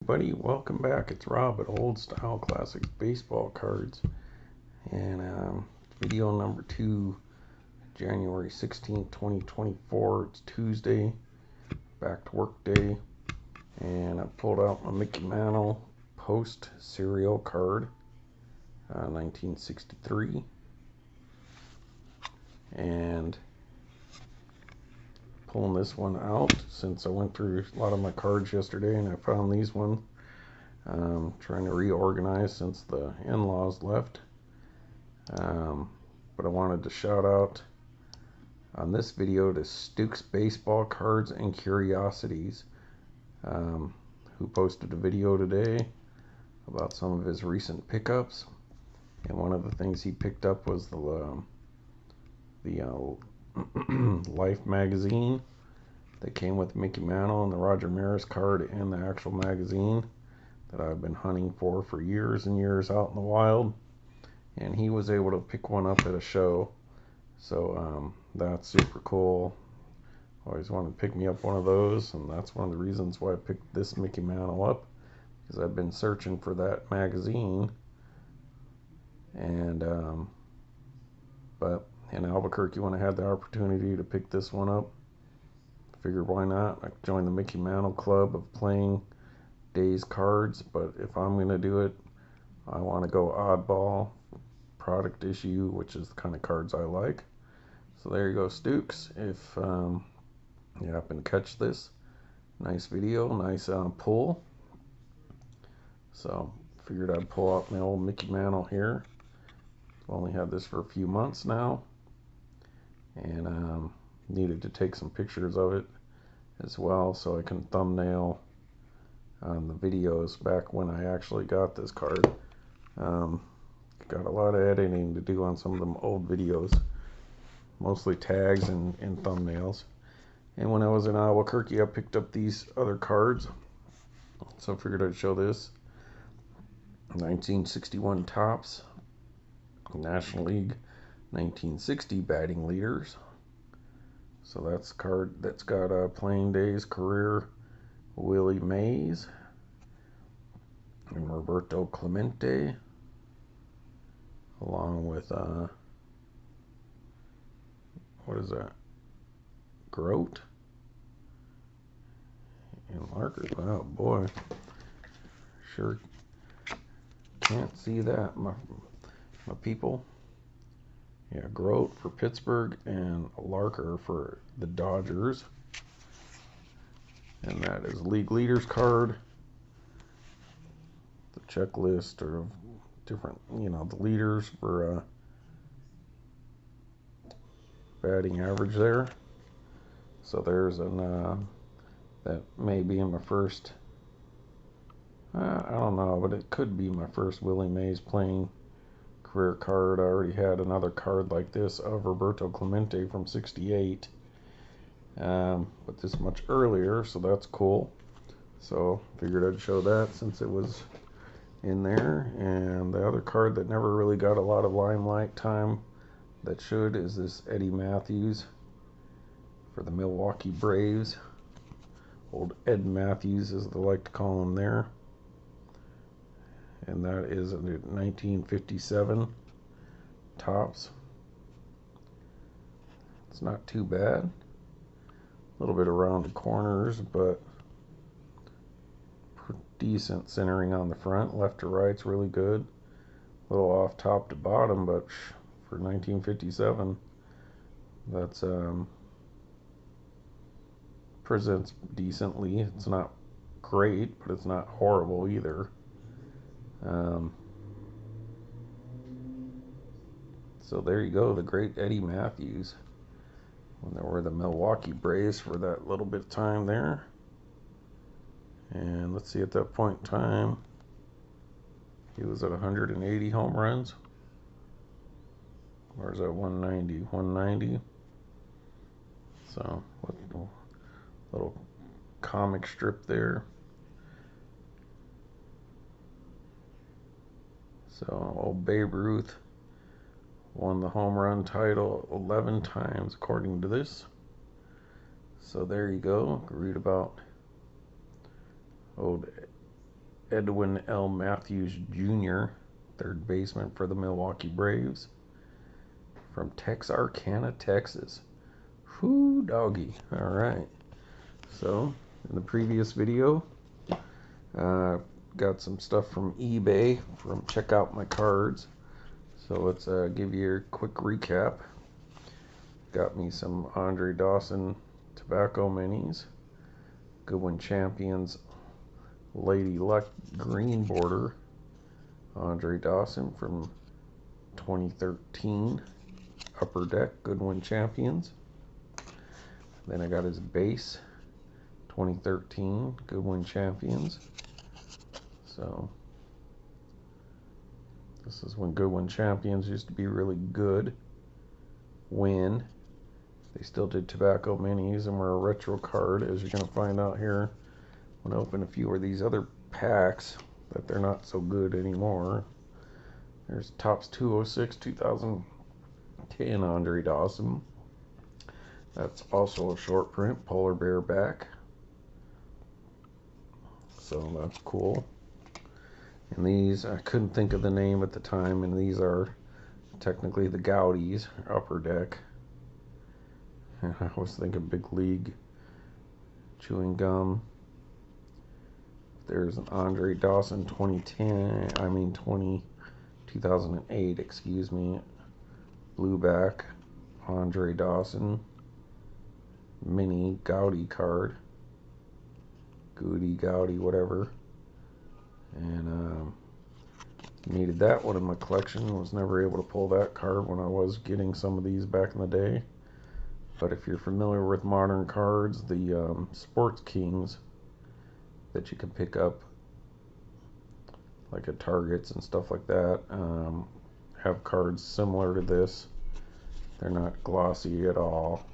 everybody, welcome back. It's Rob at Old Style Classics Baseball Cards, and video number 2, January 16th, 2024. It's Tuesday, back to work day, and I pulled out my Mickey Mantle post serial card, 1963, and pulling this one out since I went through a lot of my cards yesterday and I found these ones. Trying to reorganize since the in-laws left. But I wanted to shout out on this video to Stuke's Baseball Cards and Curiosities, who posted a video today about some of his recent pickups. And one of the things he picked up was the Life magazine that came with Mickey Mantle and the Roger Maris card and the actual magazine that I've been hunting for years and years out in the wild, and he was able to pick one up at a show, so that's super cool. Always wanted to pick me up one of those, and that's one of the reasons why I picked this Mickey Mantle up, because I've been searching for that magazine, and but in Albuquerque, when I had the opportunity to pick this one up, I figured why not. I joined the Mickey Mantle Club of playing days cards, but if I'm going to do it, I want to go oddball, product issue, which is the kind of cards I like. So there you go, Stukes. If you happen to catch this, nice video, nice pull. So figured I'd pull out my old Mickey Mantle here. I've only had this for a few months now, and needed to take some pictures of it as well so I can thumbnail on the videos back when I actually got this card. Got a lot of editing to do on some of them old videos, mostly tags and thumbnails. And when I was in Albuquerque, I picked up these other cards, so I figured I'd show this. 1961 Topps National League 1960 batting leaders. So that's a card that's got Playing Days career Willie Mays and Roberto Clemente, along with what is that? Grote and Larker. Oh boy, sure can't see that, my people. Yeah, Grote for Pittsburgh and Larker for the Dodgers. And that is League Leaders card. The checklist of different, the leaders for batting average there. So there's an that may be in my first, I don't know, but it could be my first Willie Mays playing career card. I already had another card like this of Roberto Clemente from '68, but this much earlier, so that's cool. So figured I'd show that since it was in there. And the other card that never really got a lot of limelight time that should is this Eddie Matthews for the Milwaukee Braves. Old Ed Matthews, as they like to call him there. And that is a 1957 Topps. It's not too bad. A little bit around the corners, but decent centering on the front. Left to right's really good. A little off top to bottom, but for 1957, that's presents decently. It's not great, but it's not horrible either. So there you go, the great Eddie Matthews, when there were the Milwaukee Braves for that little bit of time there. And let's see, at that point in time, he was at 180 home runs. Or is that 190? 190. So, little comic strip there. So, old Babe Ruth won the home run title 11 times, according to this. So there you go. Read about old Edwin L. Matthews Jr., third baseman for the Milwaukee Braves, from Texarkana, Texas. Whoo, doggy. All right. So, in the previous video, got some stuff from eBay from Check Out My Cards. So let's give you a quick recap. Got me some Andre Dawson Tobacco Minis, Goodwin Champions Lady Luck Green Border, Andre Dawson from 2013 Upper Deck Goodwin Champions. Then I got his base 2013 Goodwin Champions. So this is when Goodwin Champions used to be really good. When they still did tobacco minis and were a retro card, as you're going to find out here when I open a few of these other packs that they're not so good anymore. There's Topps 206 2010 Andre Dawson. That's also a short print, polar bear back. So that's cool. And these, I couldn't think of the name at the time, and these are technically the Goudies, Upper Deck. And I was thinking Big League Chewing Gum. There's an Andre Dawson 2008, excuse me. Blue back, Andre Dawson. Mini Goudie card. Goody, Goudie, whatever. And needed that one in my collection. Was never able to pull that card when I was getting some of these back in the day. But if you're familiar with modern cards, the Sports Kings that you can pick up, like at Targets and stuff like that, have cards similar to this. They're not glossy at all.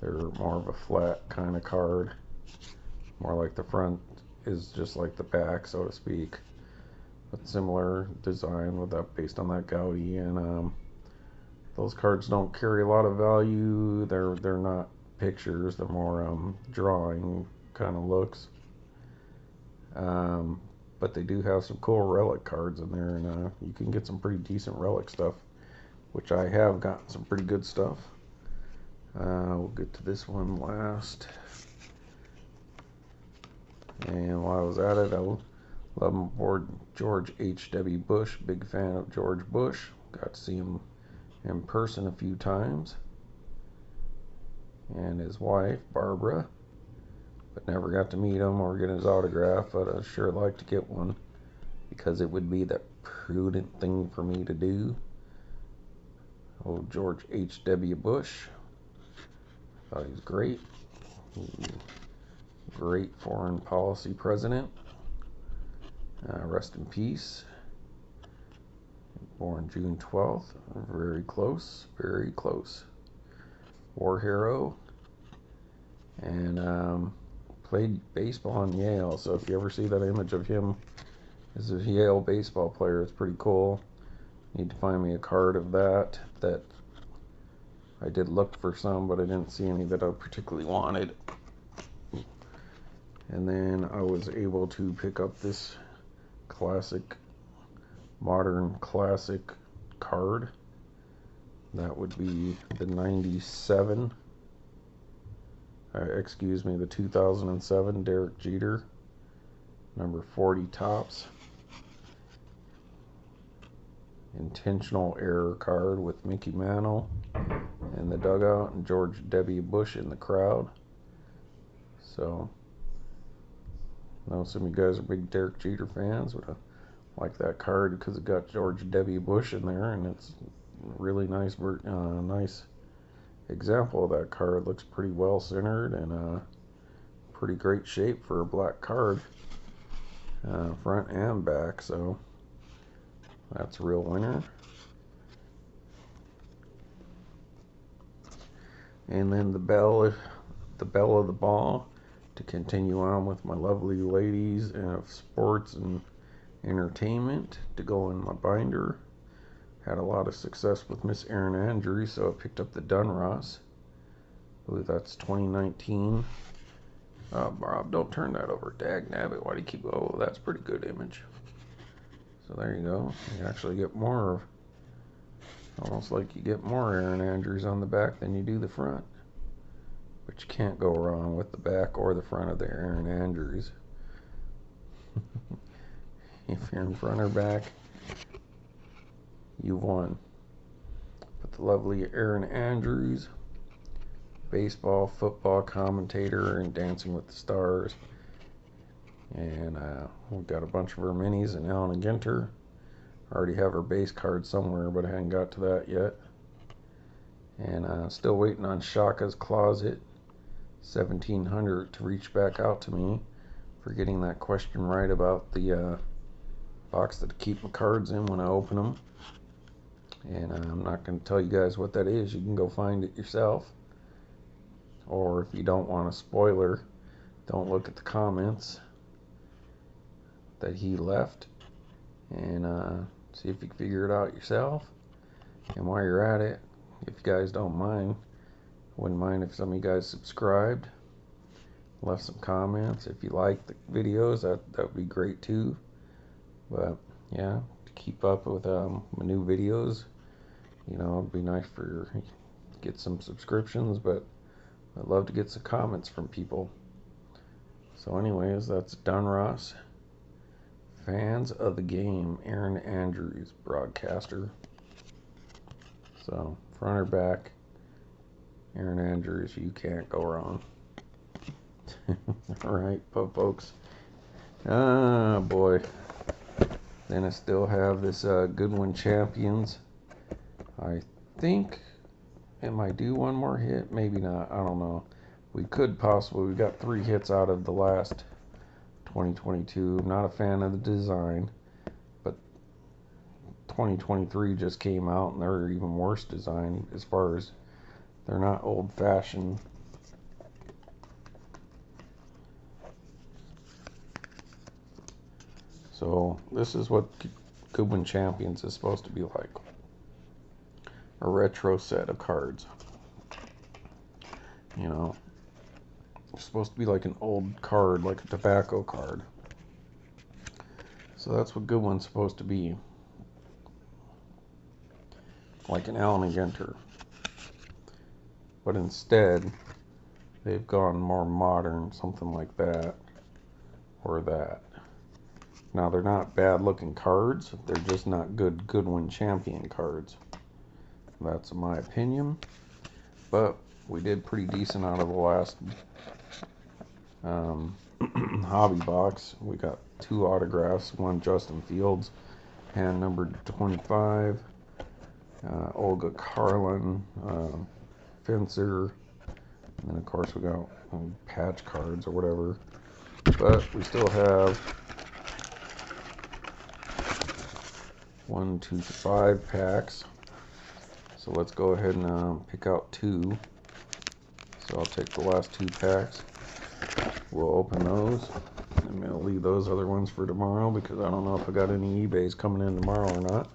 They're more of a flat kind of card. More like the front is just like the back, so to speak. But similar design with that, based on that Goudie. And those cards don't carry a lot of value. They're not pictures. They're more drawing kind of looks. But they do have some cool relic cards in there, and you can get some pretty decent relic stuff, which I have gotten some pretty good stuff. We'll get to this one last. And while I was at it, I love aboard George H.W. Bush. Big fan of George Bush. Got to see him in person a few times. And his wife, Barbara. But never got to meet him or get his autograph. But I'd sure like to get one, because it would be the prudent thing for me to do. Old George H.W. Bush. Thought he was great. Great foreign policy president. Rest in peace. Born June 12th. Very close. Very close. War hero. And played baseball in Yale. So if you ever see that image of him as a Yale baseball player, it's pretty cool. Need to find me a card of that. I did look for some, but I didn't see any that I particularly wanted. And then I was able to pick up this classic, modern classic card. That would be the 97, the 2007 Derek Jeter, number 40 Topps. Intentional error card with Mickey Mantle in the dugout and George W. Bush in the crowd. So, I know some of you guys are big Derek Jeter fans, but I like that card because it got George W. Bush in there, and it's a really nice example of that card. Looks pretty well centered and pretty great shape for a black card, front and back. So that's a real winner. And then the bell of the ball, to continue on with my lovely ladies of sports and entertainment, to go in my binder. Had a lot of success with Miss Erin Andrews, so I picked up the Dunross. I believe that's 2019 Rob, don't turn that over. Dag nabbit, why do you keep... Oh, that's a pretty good image. So there you go. You actually get more of... Almost like you get more Erin Andrews on the back than you do the front. But you can't go wrong with the back or the front of the Erin Andrews. If you're in front or back, you've won. But the lovely Erin Andrews, baseball, football commentator, and Dancing with the Stars. And we've got a bunch of her minis and Ellen and Ginter. I already have her base card somewhere, but I haven't got to that yet. And still waiting on Shaka's Closet 1700 to reach back out to me for getting that question right about the box that I keep my cards in when I open them. And I'm not going to tell you guys what that is. You can go find it yourself. Or if you don't want a spoiler, don't look at the comments that he left. And see if you can figure it out yourself. And while you're at it, if you guys don't mind, wouldn't mind if some of you guys subscribed, left some comments. If you like the videos, that would be great too. But yeah, to keep up with my new videos, you know, it'd be nice for get some subscriptions, but I'd love to get some comments from people. So anyways, that's Dunross. Fans of the game, Erin Andrews, broadcaster. So, front or back, Erin Andrews, you can't go wrong. Alright, folks. Ah, boy. Then I still have this Goodwin Champions. I think, it might do one more hit, maybe not, I don't know. We could possibly, we got 3 hits out of the last 2022. I'm not a fan of the design, but 2023 just came out and they're even worse design as far as they're not old-fashioned. So this is what Goodwin Champions is supposed to be like. A retro set of cards. You know, it's supposed to be like an old card, like a tobacco card. So that's what Goodwin's supposed to be. Like an Allen & Ginter. But instead, they've gone more modern, something like that. Or that. Now, they're not bad looking cards. They're just not good Goodwin Champion cards. That's my opinion. But we did pretty decent out of the last hobby box. We got 2 autographs. One Justin Fields, hand numbered 25. Olga Carlin, Fencer. And then, of course, we got patch cards or whatever. But we still have 1, 2, 5 packs. So let's go ahead and pick out 2. So I'll take the last 2 packs. We'll open those. And I'll leave those other ones for tomorrow because I don't know if I got any eBays coming in tomorrow or not.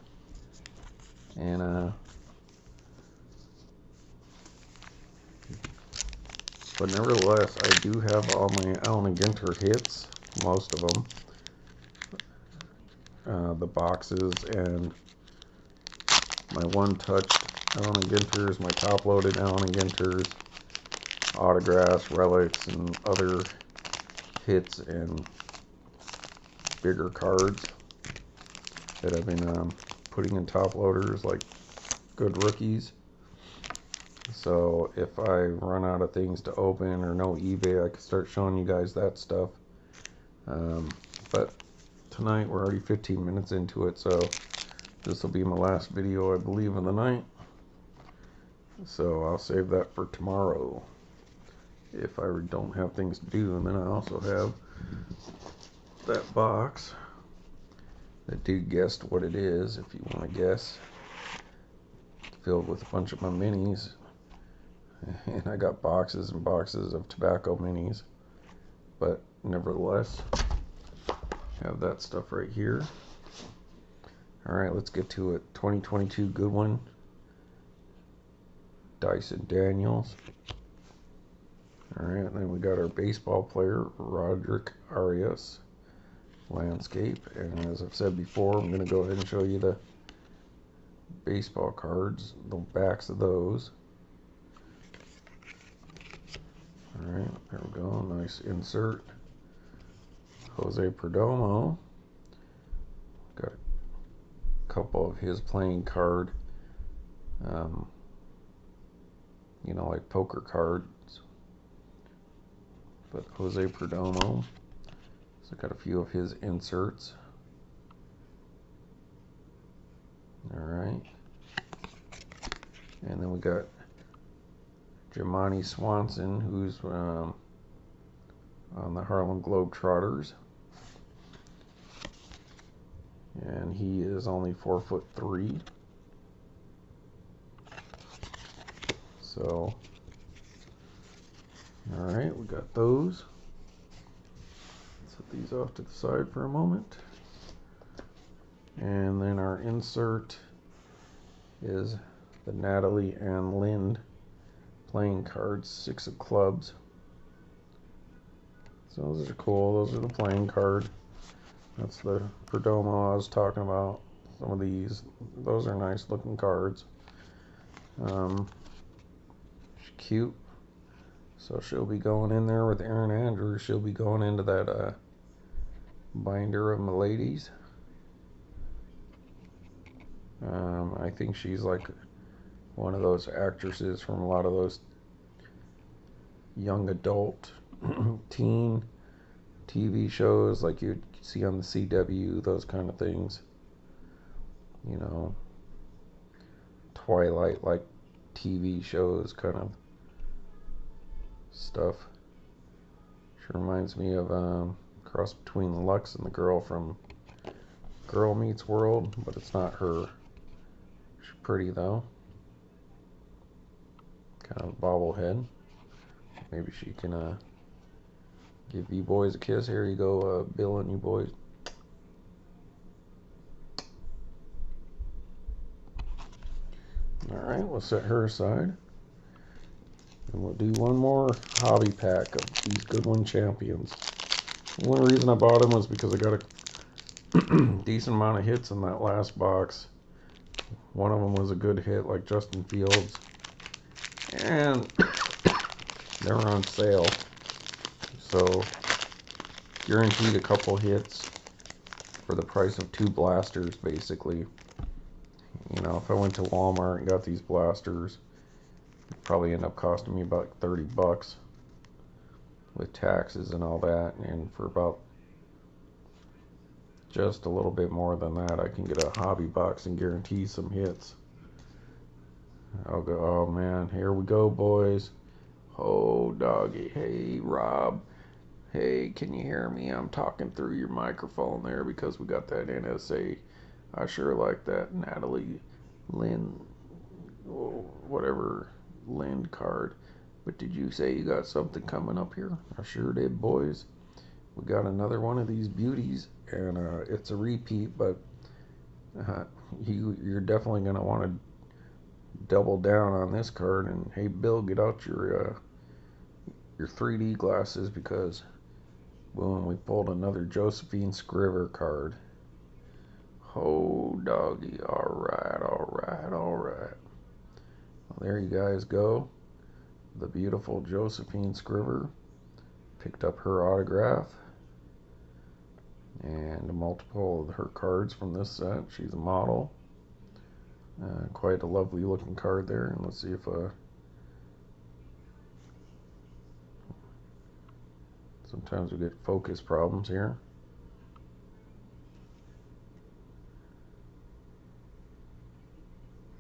And but nevertheless, I do have all my Allen & Ginter hits, most of them. The boxes and my one-touched Allen & Ginters, my top-loaded Allen & Ginters, autographs, relics, and other hits and bigger cards that I've been putting in top loaders like good rookies. So if I run out of things to open or no eBay, I can start showing you guys that stuff. But tonight we're already 15 minutes into it, so this will be my last video, I believe, of the night. So I'll save that for tomorrow if I don't have things to do. And then I also have that box that dude guessed what it is, if you want to guess, filled with a bunch of my minis. And I got boxes and boxes of tobacco minis, but nevertheless have that stuff right here. Alright, let's get to it. 2022 Goodwin, Dyson Daniels, Alright, and then we got our baseball player, Roderick Arias, landscape. And as I've said before, I'm going to go ahead and show you the baseball cards, the backs of those. Alright, there we go. Nice insert. Jose Perdomo. Got a couple of his playing card, you know, like poker cards. But Jose Perdomo. So got a few of his inserts. Alright. And then we got Jimani Swanson, who's on the Harlem Globetrotters. And he is only 4'3". So, alright, we got those. Set these off to the side for a moment. And then our insert is the Natalie and Lind playing cards, 6 of clubs. So those are cool. Those are the playing card. That's the Perdomo I was talking about. Some of these, those are nice looking cards. She's cute. So she'll be going in there with Erin Andrews. She'll be going into that binder of Milady's. I think she's like one of those actresses from a lot of those young adult teen TV shows like you'd see on the CW, those kind of things. You know, Twilight like TV shows kind of stuff. She reminds me of cross between the Lux and the girl from Girl Meets World, but it's not her. She's pretty though. Kind of a bobblehead. Maybe she can give you boys a kiss. Here you go, Bill and you boys. Alright, we'll set her aside. And we'll do one more hobby pack of these Goodwin Champions. The only reason I bought them was because I got a decent amount of hits in that last box. One of them was a good hit, like Justin Fields. And they were on sale. So, guaranteed a couple hits for the price of 2 blasters, basically. You know, if I went to Walmart and got these blasters, it'd probably end up costing me about 30 bucks with taxes and all that. And for about just a little bit more than that, I can get a hobby box and guarantee some hits. I'll go, oh man, here we go, boys. Oh, doggy. Hey, Rob. Hey, can you hear me? I'm talking through your microphone there because we got that NSA. I sure like that Natalie Lind, whatever, Lind card. But did you say you got something coming up here? I sure did, boys. We got another one of these beauties, and it's a repeat, but you're definitely going to want to double down on this card. And hey, Bill, get out your 3D glasses because boom, we pulled another Goodwin Skriver card. Oh, doggy. Alright, alright, alright. Well, there you guys go. The beautiful Goodwin Skriver. Picked up her autograph. And multiple of her cards from this set. She's a model. Quite a lovely looking card there. And let's see if sometimes we get focus problems here.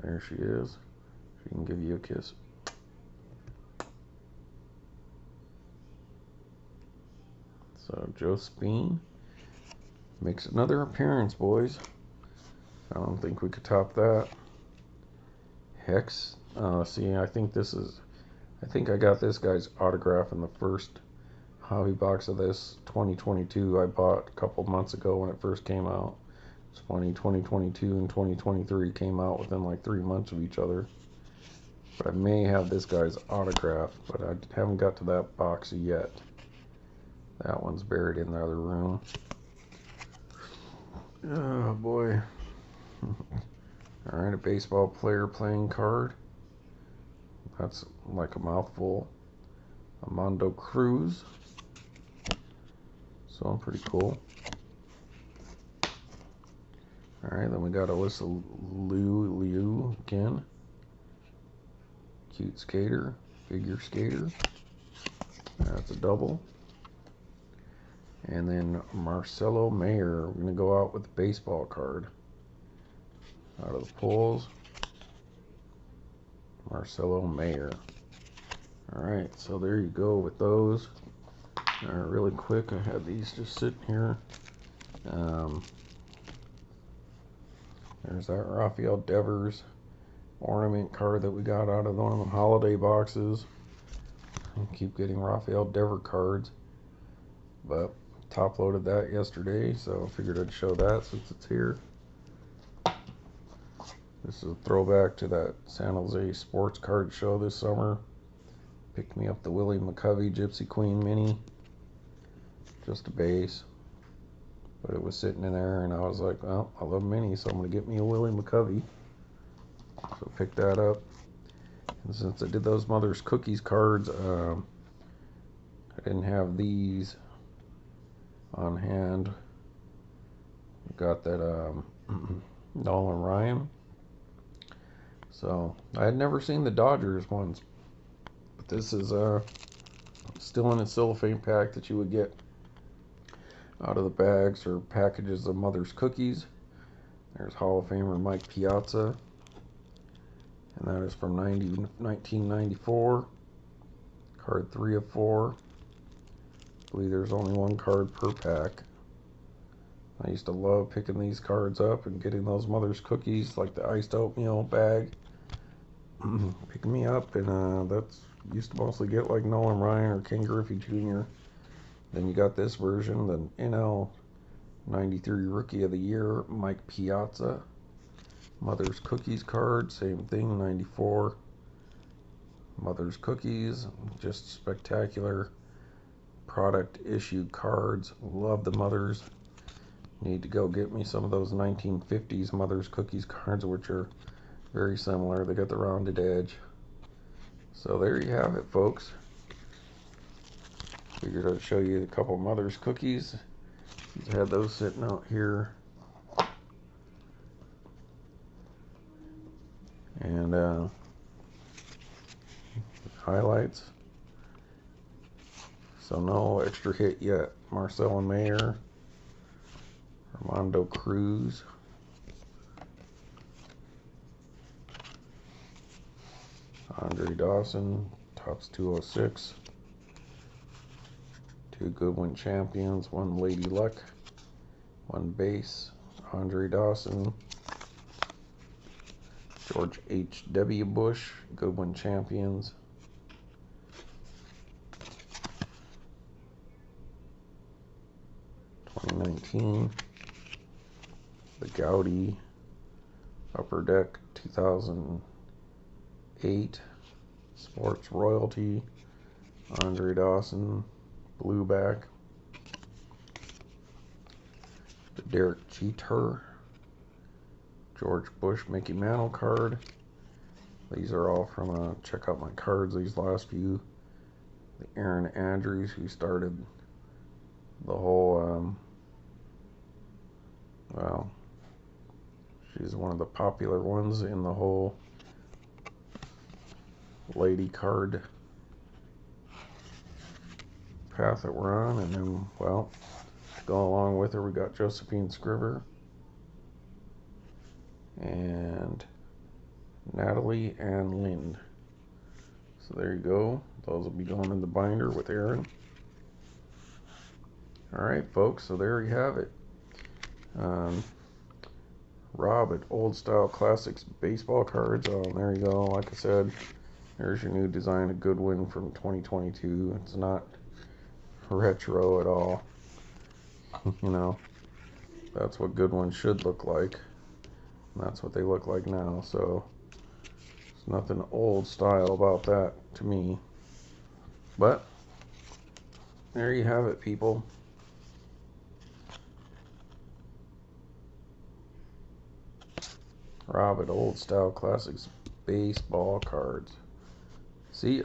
There she is. She can give you a kiss. So Josephine makes another appearance, boys. I don't think we could top that. Hex. See, I think I got this guy's autograph in the first hobby box of this 2022 I bought a couple months ago when it first came out. It's funny, 2022 and 2023 came out within like 3 months of each other. But I may have this guy's autograph, but I haven't got to that box yet. That one's buried in the other room. Oh boy. Alright, a baseball player playing card. That's like a mouthful. Armando Cruz. So pretty cool. Alright, then we got Alyssa Liu again. Cute skater, figure skater. That's a double. And then Marcelo Mayer. We're going to go out with the baseball card. Out of the pulls. Marcelo Mayer. Alright, so there you go with those. Alright, really quick, I had these just sitting here. There's that Rafael Devers ornament card that we got out of one of the holiday boxes. I keep getting Rafael Devers cards, but top loaded that yesterday, so I figured I'd show that since it's here. This is a throwback to that San Jose sports card show this summer. Picked me up the Willie McCovey Gypsy Queen Mini. Just a base. But it was sitting in there, and I was like, well, I love minis, so I'm going to get me a Willie McCovey. So picked that up. And since I did those Mother's Cookies cards, I didn't have these on hand. Got that Nolan Ryan. So I had never seen the Dodgers ones. But this is still in a cellophane pack that you would get out of the bags or packages of Mother's Cookies. There's Hall of Famer Mike Piazza, and that is from 1994. Card 3 of 4. I believe there's only one card per pack. I used to love picking these cards up and getting those Mother's Cookies, like the iced oatmeal bag. Picking me up, and that's used to mostly get like Nolan Ryan or Ken Griffey Jr. Then you got this version, the NL 93 Rookie of the Year, Mike Piazza. Mother's Cookies card, same thing, 94. Mother's Cookies, just spectacular product issue cards. Love the Mothers. Need to go get me some of those 1950s Mother's Cookies cards, which are very similar. They got the rounded edge. So there you have it, folks. Figured I'd show you a couple Mother's Cookies. I had those sitting out here. And highlights. So no extra hit yet. Marcelo Mayer. Armando Cruz. Andre Dawson. Tops 206. 2 Goodwin champions, 1 Lady Luck, 1 base, Andre Dawson, George H.W. Bush, Goodwin champions, '19, the Gaudy Upper Deck 2008, Sports Royalty, Andre Dawson, blue back. The Derek Jeter, George Bush Mickey Mantle card. These are all from check out my cards, these last few. The Erin Andrews, who started the whole well, she's one of the popular ones in the whole lady card path that we're on. And then, well, to go along with her, we got Josephine Skriver and Natalie and Lynn. So there you go. Those will be going in the binder with Erin. Alright, folks, so there you have it. Rob at Old Style Classics Baseball Cards. There you go. Like I said, there's your new design of Goodwin from 2022. It's not retro at all. You know, that's what Goodwin should look like. And that's what they look like now. So There's nothing old style about that to me. But there you have it, people. Robert Old Style Classics baseball cards. See ya.